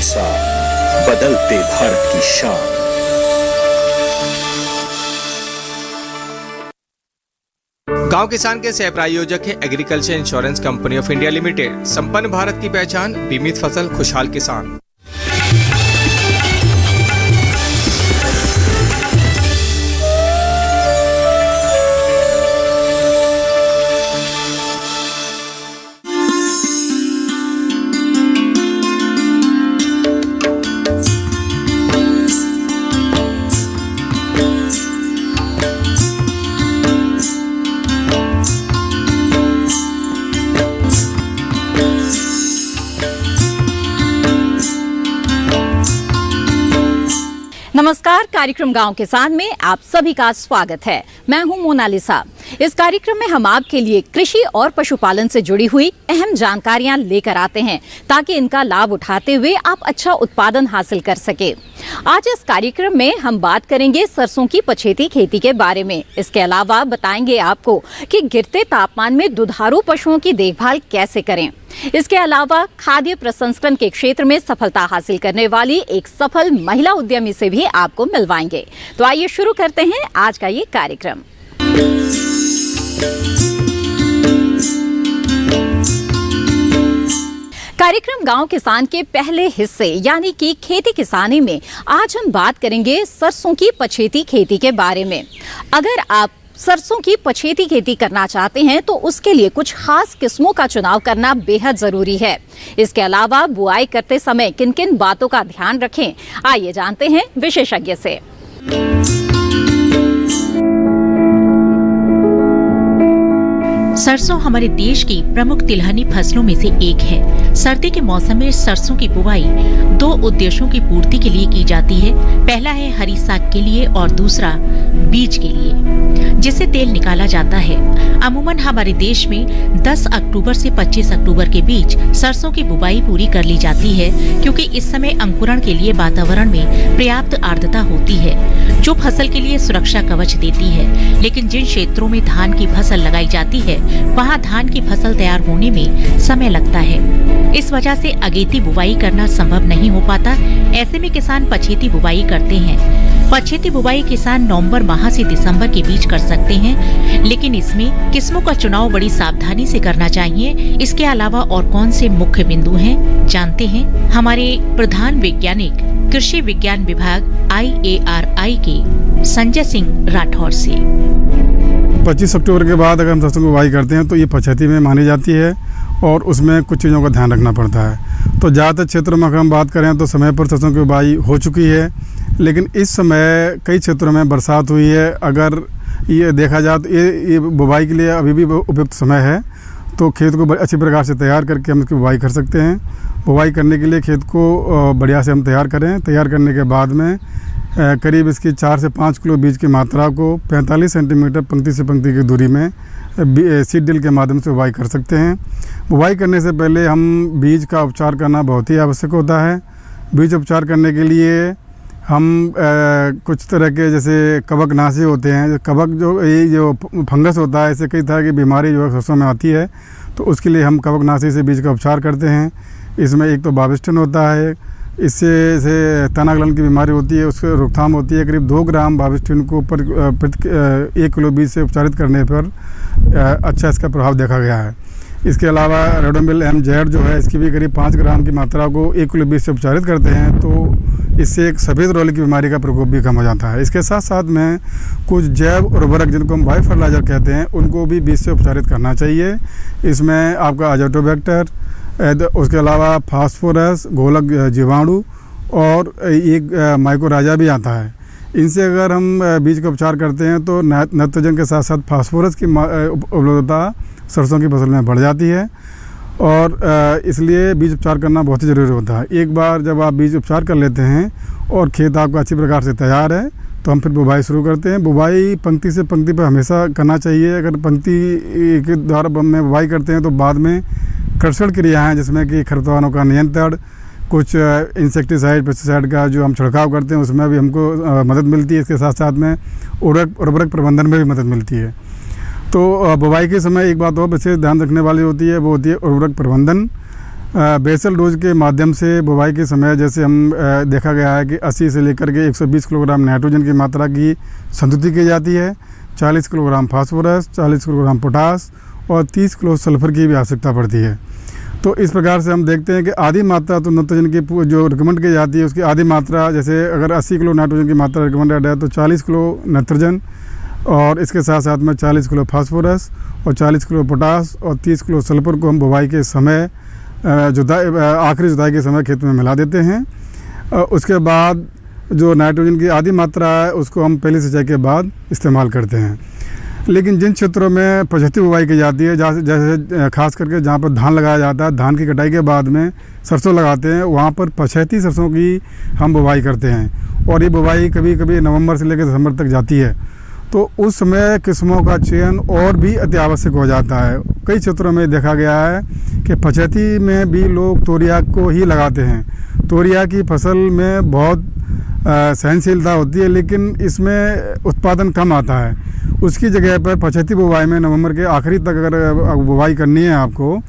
किसान, बदलते भारत की शान। गांव किसान के सह प्रायोजक है agriculture insurance company of India limited. संपन्न भारत की पहचान, बीमित फसल, खुशहाल किसान। नमस्कार, कार्यक्रम गांव किसान में आप सभी का स्वागत है। मैं हूं मोनालिसा। इस कार्यक्रम में हम आपके लिए कृषि और पशुपालन से जुड़ी हुई अहम जानकारियां लेकर आते हैं ताकि इनका लाभ उठाते हुए आप अच्छा उत्पादन हासिल कर सके। आज इस कार्यक्रम में हम बात करेंगे सरसों की पछेती खेती के बारे में। इसके अलावा बताएंगे आपको कि गिरते तापमान में दुधारू पशुओं की देखभाल कैसे करें। इसके अलावा खाद्य प्रसंस्करण के क्षेत्र में सफलता हासिल करने वाली एक सफल महिला उद्यमी से भी आपको मिलवाएंगे। तो आइए शुरू करते हैं आज का ये कार्यक्रम। कार्यक्रम गांव किसान के पहले हिस्से यानी कि खेती किसानी में आज हम बात करेंगे सरसों की पछेती खेती के बारे में। अगर आप सरसों की पछेती खेती करना चाहते हैं तो उसके लिए कुछ खास किस्मों का चुनाव करना बेहद जरूरी है। इसके अलावा बुआई करते समय किन किन बातों का ध्यान रखें, आइए जानते हैं विशेषज्ञ से। सरसों हमारे देश की प्रमुख तिलहनी फसलों में से एक है। सर्दी के मौसम में सरसों की बुवाई दो उद्देश्यों की पूर्ति के लिए की जाती है। पहला है हरी साग के लिए और दूसरा बीज के लिए, जिससे तेल निकाला जाता है। अमूमन हमारे देश में 10 अक्टूबर से 25 अक्टूबर के बीच सरसों की बुवाई पूरी कर ली जाती है, क्योंकि इस समय अंकुरण के लिए वातावरण में पर्याप्त आर्द्रता होती है, जो फसल के लिए सुरक्षा कवच देती है। लेकिन जिन क्षेत्रों में धान की फसल लगाई जाती है वहाँ धान की फसल तैयार होने में समय लगता है। इस वजह से अगेती बुवाई करना संभव नहीं हो पाता। ऐसे में किसान पछेती बुवाई करते हैं। पछेती बुवाई किसान नवंबर माह से दिसंबर के बीच कर सकते हैं, लेकिन इसमें किस्मों का चुनाव बड़ी सावधानी से करना चाहिए। इसके अलावा और कौन से मुख्य बिंदु हैं, जानते हैं हमारे प्रधान वैज्ञानिक कृषि विज्ञान विभाग IARI के संजय सिंह राठौर से। 25 अक्टूबर के बाद अगर हम सरसों की बुवाई करते हैं तो ये पछेती में मानी जाती है और उसमें कुछ चीज़ों का ध्यान रखना पड़ता है। तो ज़्यादातर क्षेत्रों में अगर हम बात करें तो समय पर सरसों की बुवाई हो चुकी है, लेकिन इस समय कई क्षेत्रों में बरसात हुई है। अगर ये देखा जाए तो ये बुवाई के लिए अभी भी उपयुक्त समय है। तो खेत को अच्छी प्रकार से तैयार करके हम इसकी बुवाई कर सकते हैं। बुवाई करने के लिए खेत को बढ़िया से हम तैयार करें। तैयार करने के बाद में करीब इसकी 4 से 5 किलो बीज की मात्रा को 45 सेंटीमीटर पंक्ति से पंक्ति की दूरी में सीड ड्रिल के माध्यम से बुवाई कर सकते हैं। बुवाई करने से पहले हम बीज का उपचार करना बहुत ही आवश्यक होता है। बीज उपचार करने के लिए हम कुछ तरह के जैसे कवकनाशी होते हैं। कवक जो फंगस होता है, इससे कई तरह की बीमारी जो है सरसों में आती है, तो उसके लिए हम कवकनाशी से बीज का उपचार करते हैं। इसमें एक तो बाविस्टिन होता है, इससे तनागलन की बीमारी होती है, उसकी रोकथाम होती है। करीब 2 ग्राम बाविस्टिन को ऊपर 1 किलो बीज से उपचारित करने पर अच्छा इसका प्रभाव देखा गया है। इसके अलावा रेडोमिल MZ जो है, इसकी भी करीब 5 ग्राम की मात्रा को 1 किलो बीज से उपचारित करते हैं, तो इससे एक सफ़ेद रोली की बीमारी का प्रकोप भी कम हो जाता है। इसके साथ साथ में कुछ जैव उर्वरक जिनको हम बायो फर्टिलाइजर कहते हैं, उनको भी बीज से उपचारित करना चाहिए। इसमें आपका अजोटोबैक्टर, उसके अलावा फास्फोरस, घोलक जीवाणु और एक माइकोराजा भी आता है। इनसे अगर हम बीज का उपचार करते हैं तो नाइट्रोजन के साथ साथ फास्फोरस की उपलब्धता सरसों की फसल में बढ़ जाती है, और इसलिए बीज उपचार करना बहुत ही ज़रूरी होता है। एक बार जब आप बीज उपचार कर लेते हैं और खेत आपका अच्छी प्रकार से तैयार है, तो हम फिर बुवाई शुरू करते हैं। बुवाई पंक्ति से पंक्ति पर हमेशा करना चाहिए। अगर पंक्ति के द्वारा में बुवाई करते हैं तो बाद में कृषण क्रिया हैं, जिसमें कि खरपतवारों का नियंत्रण, कुछ इंसेक्टिसाइड पेस्टिसाइड का जो हम छिड़काव करते हैं उसमें भी हमको मदद मिलती है। इसके साथ साथ में उर्वरक प्रबंधन में भी मदद मिलती है। तो बुवाई के समय एक बात और विशेष ध्यान रखने वाली होती है, वो होती है उर्वरक प्रबंधन। बेसल डोज के माध्यम से बुवाई के समय जैसे हम देखा गया है कि 80 से लेकर के 120 किलोग्राम नाइट्रोजन की मात्रा की संतुति की जाती है, 40 किलोग्राम फास्फोरस, 40 किलोग्राम पोटास और 30 किलो सल्फर की भी आवश्यकता पड़ती है। तो इस प्रकार से हम देखते हैं कि आधी मात्रा तो नाइट्रोजन की जो रिकमेंड की जाती है उसकी आधी मात्रा, जैसे अगर 80 किलो नाइट्रोजन की मात्रा रिकमेंडेड है तो 40 किलो नाइट्रोजन और इसके साथ साथ में 40 किलो फास्फोरस और 40 किलो पोटास और 30 किलो सल्फर को हम बुवाई के समय आखिरी जुताई के समय खेत में मिला देते हैं। उसके बाद जो नाइट्रोजन की आधी मात्रा है उसको हम पहली सिंचाई के बाद इस्तेमाल करते हैं। लेकिन जिन क्षेत्रों में पछेती बुवाई की जाती है, जैसे खास करके जहाँ पर धान लगाया जाता है, धान की कटाई के बाद में सरसों लगाते हैं, वहाँ पर पछेती सरसों की हम बुवाई करते हैं और ये बुवाई कभी कभी नवंबर से लेकर दिसंबर तक जाती है। तो उस समय किस्मों का चयन और भी अति आवश्यक हो जाता है। कई क्षेत्रों में देखा गया है कि पछेती में भी लोग तोरिया को ही लगाते हैं। तोरिया की फसल में बहुत सहनशीलता होती है लेकिन इसमें उत्पादन कम आता है। उसकी जगह पर पछेती बुवाई में नवंबर के आखिरी तक अगर बुवाई करनी है आपको,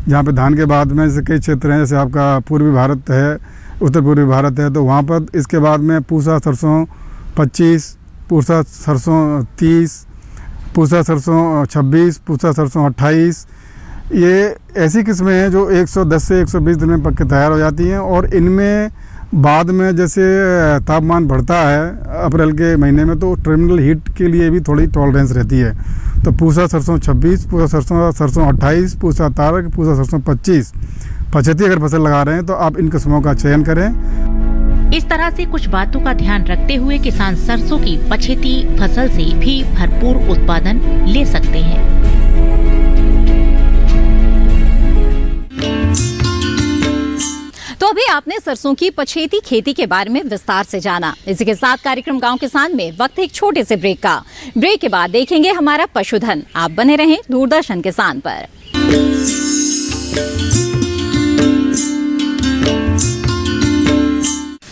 जहाँ पे धान के बाद में जैसे कई क्षेत्र हैं, जैसे आपका पूर्वी भारत है, उत्तर पूर्वी भारत है, तो वहाँ पर इसके बाद में पूसा सरसों 25, पूसा सरसों 30, पूसा सरसों 26, पूसा सरसों 28, ये ऐसी किस्में हैं जो 110 से 120 दिन में पक के तैयार हो जाती हैं। और इनमें बाद में जैसे तापमान बढ़ता है अप्रैल के महीने में तो टर्मिनल हीट के लिए भी थोड़ी टॉलरेंस रहती है। तो पूसा सरसों 26, पूसा सरसों 28, पूसा तारक, पूसा सरसों 25 पछेती अगर फसल लगा रहे हैं तो आप इन किस्मों का चयन करें। इस तरह से कुछ बातों का ध्यान रखते हुए किसान सरसों की पछेती फसल से भी भरपूर उत्पादन ले सकते हैं। तो अभी आपने सरसों की पछेती खेती के बारे में विस्तार से जाना। इसी के साथ कार्यक्रम गांव किसान में वक्त एक छोटे से ब्रेक का। ब्रेक के बाद देखेंगे हमारा पशुधन। आप बने रहें दूरदर्शन किसान पर।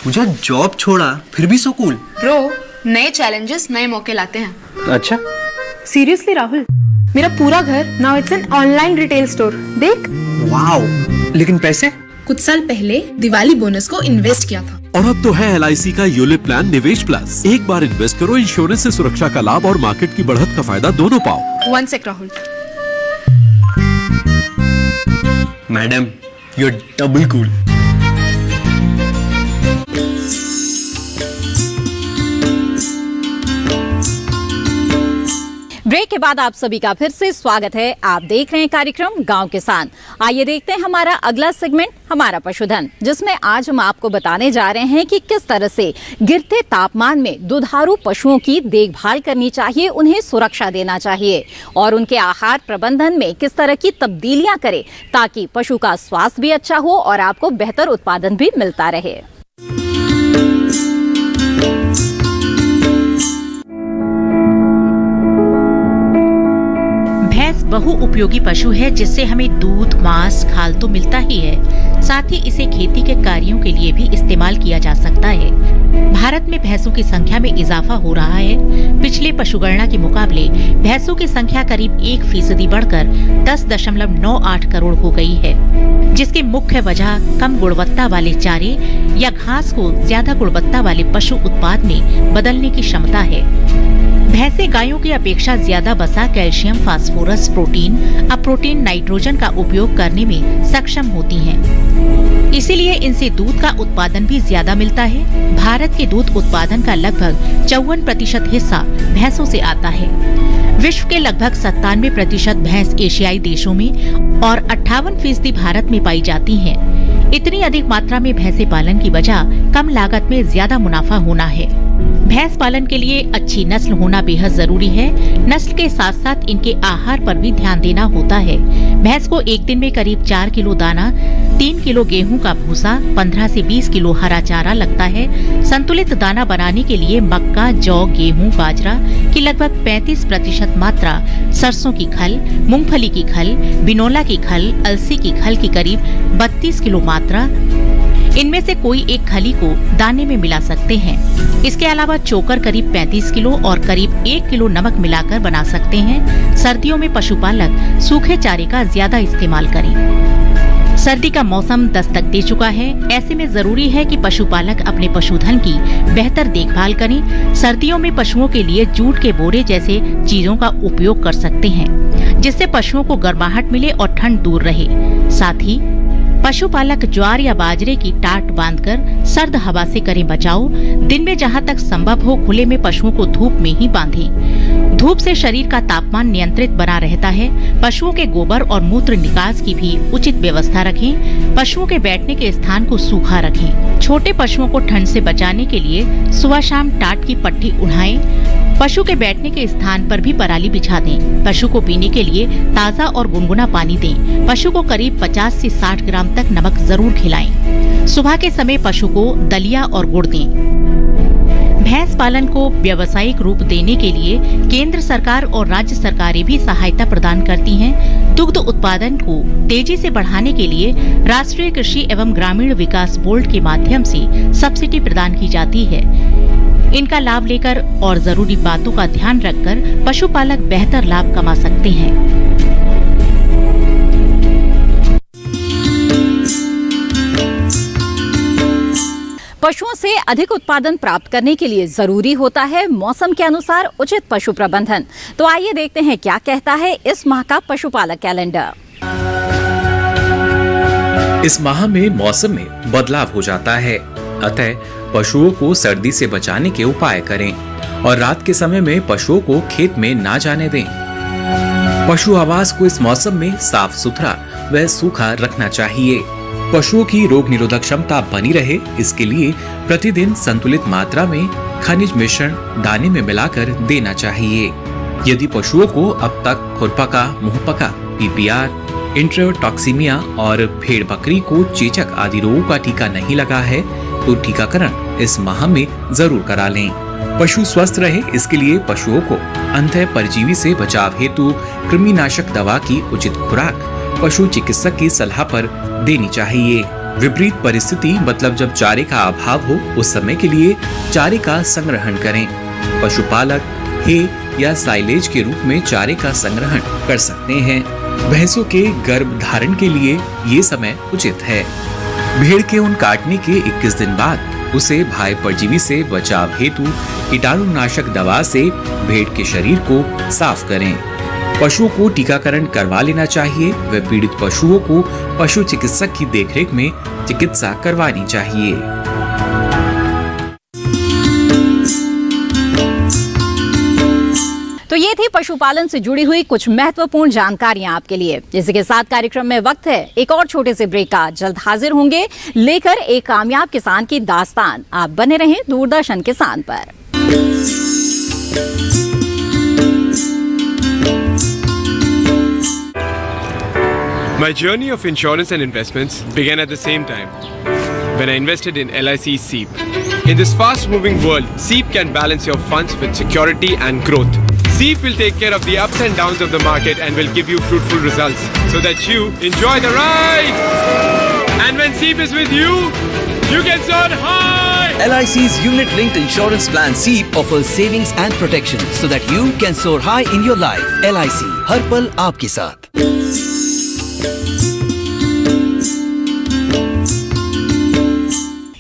मुझे जॉब छोड़ा फिर भी सुकून। ब्रो, नए चैलेंजेस नए मौके लाते हैं। अच्छा, सीरियसली राहुल, मेरा पूरा घर now it's an online retail store. देख, वाओ, लेकिन पैसे? कुछ साल पहले दिवाली बोनस को इन्वेस्ट किया था। और अब तो है LIC का यूलिप प्लान निवेश प्लस। एक बार इन्वेस्ट करो, इंश्योरेंस से सुरक्षा का लाभ और मार्केट की बढ़त का फायदा दोनों पाओ। One sec Rahul. Madam, you are double cool. Break के बाद आप सभी का फिर से स्वागत है। आप देख रहे हैं कार्यक्रम गांव किसान। आइए देखते हैं हमारा अगला सेगमेंट, हमारा पशुधन, जिसमें आज हम आपको बताने जा रहे हैं कि किस तरह से गिरते तापमान में दुधारू पशुओं की देखभाल करनी चाहिए, उन्हें सुरक्षा देना चाहिए और उनके आहार प्रबंधन में किस तरह की तब्दीलियां करें ताकि पशु का स्वास्थ्य भी अच्छा हो और आपको बेहतर उत्पादन भी मिलता रहे। बहु उपयोगी पशु है जिससे हमें दूध, मांस, खाल तो मिलता ही है, साथ ही इसे खेती के कार्यों के लिए भी इस्तेमाल किया जा सकता है। भारत में भैंसों की संख्या में इजाफा हो रहा है। पिछले पशुगणना के मुकाबले भैंसों की संख्या करीब 1% बढ़कर 10.98 करोड़ हो गई है, जिसकी मुख्य वजह कम गुणवत्ता वाले चारे या घास को ज्यादा गुणवत्ता वाले पशु उत्पाद में बदलने की क्षमता है। भैंसें गायों की अपेक्षा ज्यादा वसा, कैल्शियम, फास्फोरस, प्रोटीन, अप्रोटीन, नाइट्रोजन का उपयोग करने में सक्षम होती हैं। इसीलिए इनसे दूध का उत्पादन भी ज्यादा मिलता है। भारत के दूध उत्पादन का लगभग 54% हिस्सा भैंसों से आता है। विश्व के लगभग 97% भैंस एशियाई देशों में और 58% भारत में पाई जाती हैं। इतनी अधिक मात्रा में भैंसे पालन की वजह कम लागत में ज्यादा मुनाफा होना है। भैंस पालन के लिए अच्छी नस्ल होना बेहद जरूरी है। नस्ल के साथ साथ इनके आहार पर भी ध्यान देना होता है। भैंस को एक दिन में करीब 4 किलो दाना, 3 किलो गेहूं का भूसा, 15 से 20 किलो हरा चारा लगता है। संतुलित दाना बनाने के लिए मक्का, जौ, गेहूं, बाजरा की लगभग 35% मात्रा, सरसों की खल, मूंगफली की खल, बिनोला की खल, अलसी की खल की करीब 32 किलो मात्रा, इनमें से कोई एक खली को दाने में मिला सकते हैं। इसके अलावा चोकर करीब 35 किलो और करीब 1 किलो नमक मिलाकर बना सकते हैं। सर्दियों में पशुपालक सूखे चारे का ज्यादा इस्तेमाल करें। सर्दी का मौसम दस्तक दे चुका है। ऐसे में जरूरी है कि पशुपालक अपने पशुधन की बेहतर देखभाल करें। सर्दियों में पशुओं के लिए जूट के बोरे जैसे चीजों का उपयोग कर सकते हैं, जिससे पशुओं को गर्माहट मिले और ठंड दूर रहे। साथ ही पशुपालक ज्वार या बाजरे की टाट बांधकर सर्द हवा से करें बचाव। दिन में जहां तक संभव हो खुले में पशुओं को धूप में ही बांधें। धूप से शरीर का तापमान नियंत्रित बना रहता है। पशुओं के गोबर और मूत्र निकास की भी उचित व्यवस्था रखें। पशुओं के बैठने के स्थान को सूखा रखें। छोटे पशुओं को ठंड से बचाने के लिए सुबह शाम टाट की पट्टी उड़ाएं। पशु के बैठने के स्थान पर भी पराली बिछा दें। पशु को पीने के लिए ताज़ा और गुनगुना पानी दें। पशु को करीब 50 से 60 ग्राम तक नमक जरूर खिलाएं। सुबह के समय पशु को दलिया और गुड़ दें। भैंस पालन को व्यावसायिक रूप देने के लिए केंद्र सरकार और राज्य सरकारें भी सहायता प्रदान करती हैं। दुग्ध उत्पादन को तेजी से बढ़ाने के लिए राष्ट्रीय कृषि एवं ग्रामीण विकास बोर्ड के माध्यम से सब्सिडी प्रदान की जाती है। इनका लाभ लेकर और जरूरी बातों का ध्यान रखकर पशुपालक बेहतर लाभ कमा सकते हैं। पशुओं से अधिक उत्पादन प्राप्त करने के लिए जरूरी होता है मौसम के अनुसार उचित पशु प्रबंधन। तो आइए देखते हैं क्या कहता है इस माह का पशुपालक कैलेंडर। इस माह में मौसम में बदलाव हो जाता है, अतः पशुओं को सर्दी से बचाने के उपाय करें और रात के समय में पशुओं को खेत में ना जाने दें। पशु आवास को इस मौसम में साफ सुथरा व सूखा रखना चाहिए। पशुओं की रोग निरोधक क्षमता बनी रहे, इसके लिए प्रतिदिन संतुलित मात्रा में खनिज मिश्रण दाने में मिलाकर देना चाहिए। यदि पशुओं को अब तक खुरपका, मुंहपका, पीपीआर, इंट्रोटॉक्सीमिया और भेड़ बकरी को चेचक आदि रोगों का टीका नहीं लगा है तो टीकाकरण इस माह में जरूर करा लें। पशु स्वस्थ रहे, इसके लिए पशुओं को अंतः परजीवी से बचाव हेतु कृमिनाशक दवा की उचित खुराक पशु चिकित्सक की सलाह पर देनी चाहिए। विपरीत परिस्थिति मतलब जब चारे का अभाव हो, उस समय के लिए चारे का संग्रहण करें। पशुपालक हे या साइलेज के रूप में चारे का संग्रहण कर सकते हैं। भैंसों के गर्भ धारण के लिए ये समय उचित है। भेड़ के ऊन काटने के 21 दिन बाद उसे भाई परजीवी से बचाव हेतु कीटाणुनाशक दवा से भेड़ के शरीर को साफ करें। पशुओं को टीकाकरण करवा लेना चाहिए व पीड़ित पशुओं को पशु चिकित्सक की देखरेख में चिकित्सा करवानी चाहिए। तो ये थी पशुपालन से जुड़ी हुई कुछ महत्वपूर्ण जानकारियां आपके लिए। इसी के साथ कार्यक्रम में वक्त है एक और छोटे से ब्रेक का। जल्द हाजिर होंगे लेकर एक कामयाब किसान की दास्तान। आप बने रहें दूरदर्शन किसान पर। My journey of insurance and investments began at the same time when I invested in LIC SEEP. In this fast-moving world, SEEP can balance your funds with security and growth. SEEP will take care of the ups and downs of the market and will give you fruitful results so that you enjoy the ride. And when SEEP is with you, you can soar high. LIC's unit-linked insurance plan SEEP offers savings and protection so that you can soar high in your life. LIC, हर पल आपके साथ।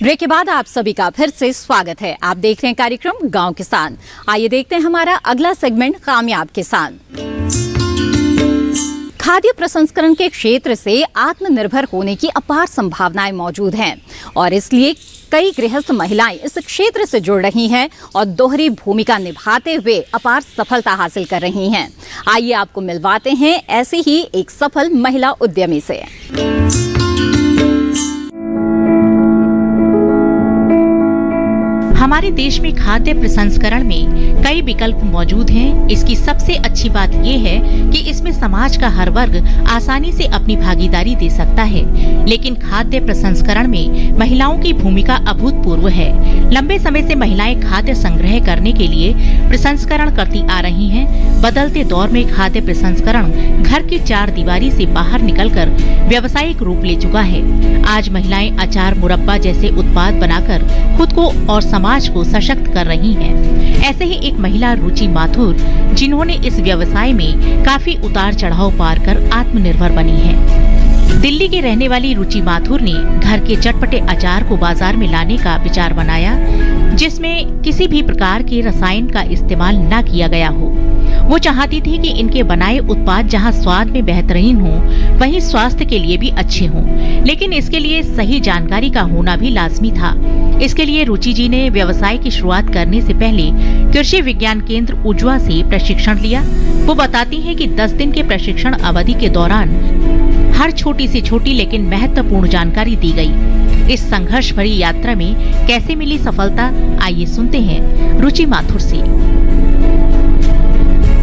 Break के बाद आप सभी का फिर से स्वागत है। आप देख रहे हैं कार्यक्रम गांव किसान। आइए देखते हैं हमारा अगला सेगमेंट कामयाब किसान। खाद्य प्रसंस्करण के क्षेत्र से आत्मनिर्भर होने की अपार संभावनाएं मौजूद हैं और इसलिए कई गृहस्थ महिलाएं इस क्षेत्र से जुड़ रही हैं और दोहरी भूमिका निभाते हुए अपार सफलता हासिल कर रही हैं। आइए आपको मिलवाते हैं ऐसी ही एक सफल महिला उद्यमी से। हमारे देश में खाद्य प्रसंस्करण में कई विकल्प मौजूद हैं। इसकी सबसे अच्छी बात ये है कि इसमें समाज का हर वर्ग आसानी से अपनी भागीदारी दे सकता है। लेकिन खाद्य प्रसंस्करण में महिलाओं की भूमिका अभूतपूर्व है। लंबे समय से महिलाएं खाद्य संग्रह करने के लिए प्रसंस्करण करती आ रही हैं। बदलते दौर में खाद्य प्रसंस्करण घर की चार दीवारी से बाहर निकलकर व्यावसायिक रूप ले चुका है। आज महिलाएं अचार, मुरब्बा जैसे उत्पाद बनाकर खुद को और समाज को सशक्त कर रही हैं। ऐसे ही एक महिला रुचि माथुर, जिन्होंने इस व्यवसाय में काफी उतार चढ़ाव पार कर आत्मनिर्भर बनी है। दिल्ली की रहने वाली रुचि माथुर ने घर के चटपटे अचार को बाजार में लाने का विचार बनाया, जिसमें किसी भी प्रकार के रसायन का इस्तेमाल न किया गया हो। वो चाहती थी कि इनके बनाए उत्पाद जहां स्वाद में बेहतरीन हो, वहीं स्वास्थ्य के लिए भी अच्छे हों। लेकिन इसके लिए सही जानकारी का होना भी लाजमी था। इसके लिए रुचि जी ने व्यवसाय की शुरुआत करने से पहले कृषि विज्ञान केंद्र उजवा से प्रशिक्षण लिया। वो बताती हैं कि 10 दिन के प्रशिक्षण अवधि के दौरान हर छोटी से छोटी लेकिन महत्वपूर्ण जानकारी दी गई। इस संघर्ष भरी यात्रा में कैसे मिली सफलता, आइए सुनते हैं रुचि माथुर से।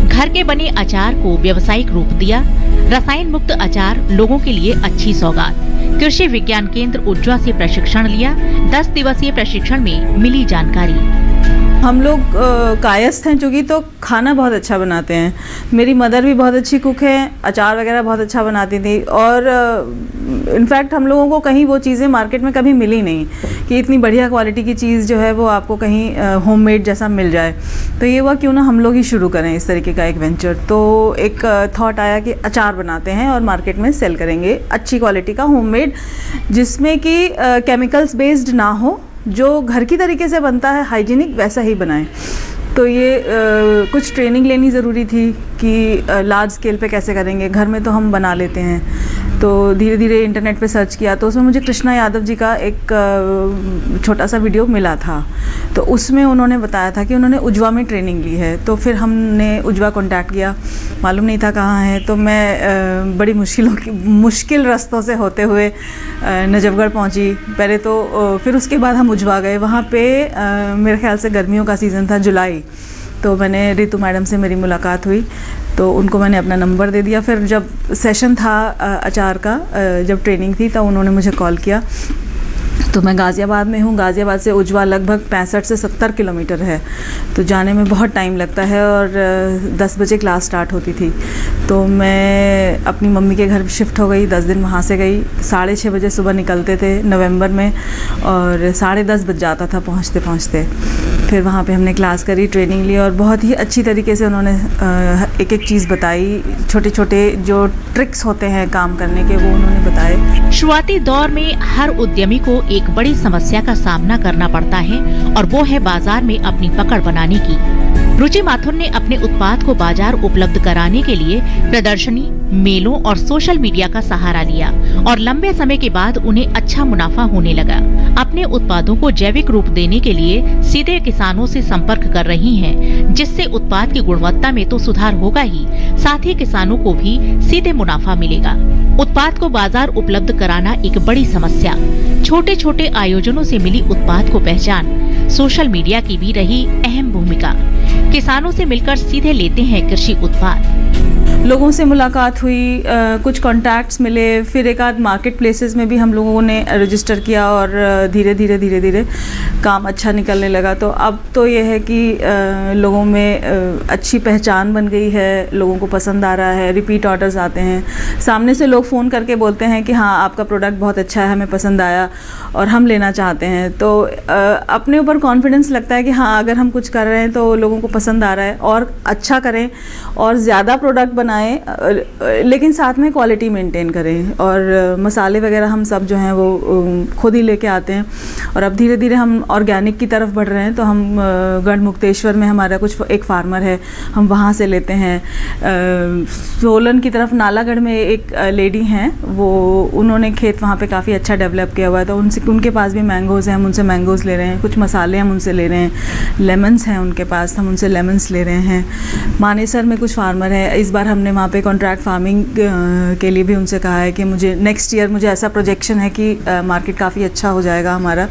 घर के बने अचार को व्यावसायिक रूप दिया। रसायन मुक्त अचार लोगों के लिए अच्छी सौगात। कृषि विज्ञान केंद्र उज्जवा से प्रशिक्षण लिया। 10 दिवसीय प्रशिक्षण में मिली जानकारी। हम लोग कायस्थ हैं चूँकि, तो खाना बहुत अच्छा बनाते हैं। मेरी मदर भी बहुत अच्छी कुक है, अचार वगैरह बहुत अच्छा बनाती थी। और इनफैक्ट हम लोगों को कहीं वो चीज़ें मार्केट में कभी मिली नहीं कि इतनी बढ़िया क्वालिटी की चीज़ जो है वो आपको कहीं होममेड जैसा मिल जाए। तो ये हुआ क्यों ना हम लोग ही शुरू करें इस तरीके का एक वेंचर। तो एक थॉट आया कि अचार बनाते हैं और मार्केट में सेल करेंगे अच्छी क्वालिटी का होममेड, जिसमें कि केमिकल्स बेस्ड ना हो, जो घर की तरीके से बनता है हाइजीनिक वैसा ही बनाएं। तो ये कुछ ट्रेनिंग लेनी ज़रूरी थी कि लार्ज स्केल पे कैसे करेंगे। घर में तो हम बना लेते हैं। तो धीरे धीरे इंटरनेट पे सर्च किया तो उसमें मुझे कृष्णा यादव जी का एक छोटा सा वीडियो मिला था। तो उसमें उन्होंने बताया था कि उन्होंने उज्जवा में ट्रेनिंग ली है। तो फिर हमने उज्जवा कांटेक्ट किया, मालूम नहीं था कहाँ है। तो मैं बड़ी मुश्किल रास्तों से होते हुए नजफगढ़ पहुँची पहले। तो फिर उसके बाद हम उज्जवा गए। वहाँ पे मेरे ख्याल से गर्मियों का सीज़न था, जुलाई। तो मैंने रितु मैडम से मेरी मुलाकात हुई, तो उनको मैंने अपना नंबर दे दिया। फिर जब सेशन था अचार का, जब ट्रेनिंग थी, तो उन्होंने मुझे कॉल किया। तो मैं गाज़ियाबाद में हूँ। गाज़ियाबाद से उज्जवा लगभग 65 से 70 किलोमीटर है। तो जाने में बहुत टाइम लगता है और 10 बजे क्लास स्टार्ट होती थी। तो मैं अपनी मम्मी के घर शिफ्ट हो गई। 10 दिन वहाँ से गई। 6:30 बजे सुबह निकलते थे नवंबर में और 10:30 बज जाता था पहुँचते पहुँचते। फिर वहाँ पे हमने क्लास करी, ट्रेनिंग ली और बहुत ही अच्छी तरीके से उन्होंने एक एक चीज़ बताई। छोटे छोटे जो ट्रिक्स होते हैं काम करने के, वो उन्होंने बताए। शुरुआती दौर में हर उद्यमी को एक बड़ी समस्या का सामना करना पड़ता है और वो है बाजार में अपनी पकड़ बनाने की। रुचि माथुर ने अपने उत्पाद को बाजार उपलब्ध कराने के लिए प्रदर्शनी, मेलों और सोशल मीडिया का सहारा लिया और लंबे समय के बाद उन्हें अच्छा मुनाफा होने लगा। अपने उत्पादों को जैविक रूप देने के लिए सीधे किसानों से संपर्क कर रही हैं, जिससे उत्पाद की गुणवत्ता में तो सुधार होगा ही, साथ ही किसानों को भी सीधे मुनाफा मिलेगा। उत्पाद को बाजार उपलब्ध कराना एक बड़ी समस्या। छोटे छोटे आयोजनों से मिली उत्पाद को पहचान, सोशल मीडिया की भी रही अहम भूमिका। किसानों से मिलकर सीधे लेते हैं कृषि उत्पाद। लोगों से मुलाकात हुई, कुछ कॉन्टैक्ट्स मिले। फिर एक आध मार्केट प्लेसेस में भी हम लोगों ने रजिस्टर किया और धीरे धीरे काम अच्छा निकलने लगा। तो अब तो ये है कि लोगों में अच्छी पहचान बन गई है, लोगों को पसंद आ रहा है, रिपीट ऑर्डर्स आते हैं। सामने से लोग फ़ोन करके बोलते हैं कि हाँ आपका प्रोडक्ट बहुत अच्छा है, हमें पसंद आया और हम लेना चाहते हैं। तो अपने ऊपर कॉन्फिडेंस लगता है कि हाँ अगर हम कुछ कर रहे हैं तो लोगों को पसंद आ रहा है, और अच्छा करें और ज़्यादा प्रोडक्ट बनाएं, लेकिन साथ में क्वालिटी मेंटेन करें। और मसाले वगैरह हम सब जो हैं वो खुद ही लेके आते हैं। और अब धीरे धीरे हम ऑर्गेनिक की तरफ बढ़ रहे हैं। तो हम गढ़मुक्तेश्वर में हमारा एक फार्मर है, हम वहाँ से लेते हैं। सोलन की तरफ नालागढ़ में एक लेडी हैं, वो उन्होंने खेत वहाँ पे काफ़ी अच्छा डेवलप किया हुआ है। तो उनके पास भी मैंगोज़ हैं, हम उनसे मैंगोज़ ले रहे हैं। कुछ मसाले हम उनसे ले रहे हैं। लेमन्स हैं उनके पास, हम उनसे लेमन्स ले रहे हैं। मानेसर में कुछ फार्मर है, इस बार हमने वहाँ पे कॉन्ट्रैक्ट फार्मिंग के लिए भी उनसे कहा है कि मुझे नेक्स्ट ईयर मुझे ऐसा प्रोजेक्शन है कि मार्केट काफ़ी अच्छा हो जाएगा हमारा।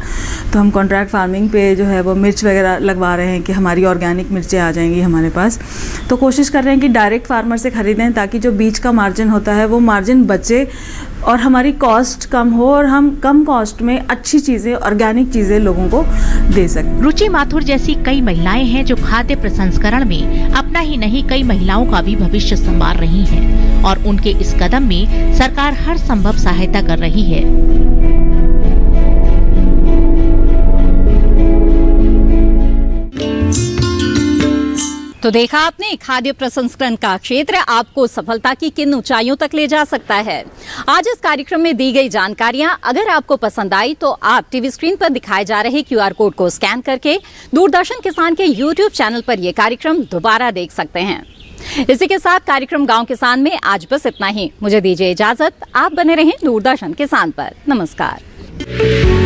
तो हम कॉन्ट्रैक्ट फार्मिंग पे जो है वो मिर्च वगैरह लगवा रहे हैं कि हमारी ऑर्गेनिक मिर्चें आ जाएंगी हमारे पास। तो कोशिश कर रहे हैं कि डायरेक्ट फार्मर से ख़रीदें, ताकि जो बीच का मार्जिन होता है वो मार्जिन बचे और हमारी कॉस्ट कम हो और हम कम कॉस्ट में अच्छी चीज़ें, ऑर्गेनिक चीज़ें लोगों को दे सकें। रुचि माथुर जैसी कई महिलाएं हैं जो खाद्य प्रसंस्करण में अपना ही नहीं कई महिलाओं का भी भविष्य संवार रही हैं और उनके इस कदम में सरकार हर संभव सहायता कर रही है। तो देखा आपने, खाद्य प्रसंस्करण का क्षेत्र आपको सफलता की किन ऊंचाइयों तक ले जा सकता है। आज इस कार्यक्रम में दी गई जानकारियां अगर आपको पसंद आई तो आप टीवी स्क्रीन पर दिखाए जा रहे QR कोड को स्कैन करके दूरदर्शन किसान के YouTube चैनल पर यह कार्यक्रम दोबारा देख सकते हैं। इसी के साथ कार्यक्रम गांव किसान में आज बस इतना ही। मुझे दीजिए इजाजत, आप बने रहें दूरदर्शन किसान पर। नमस्कार।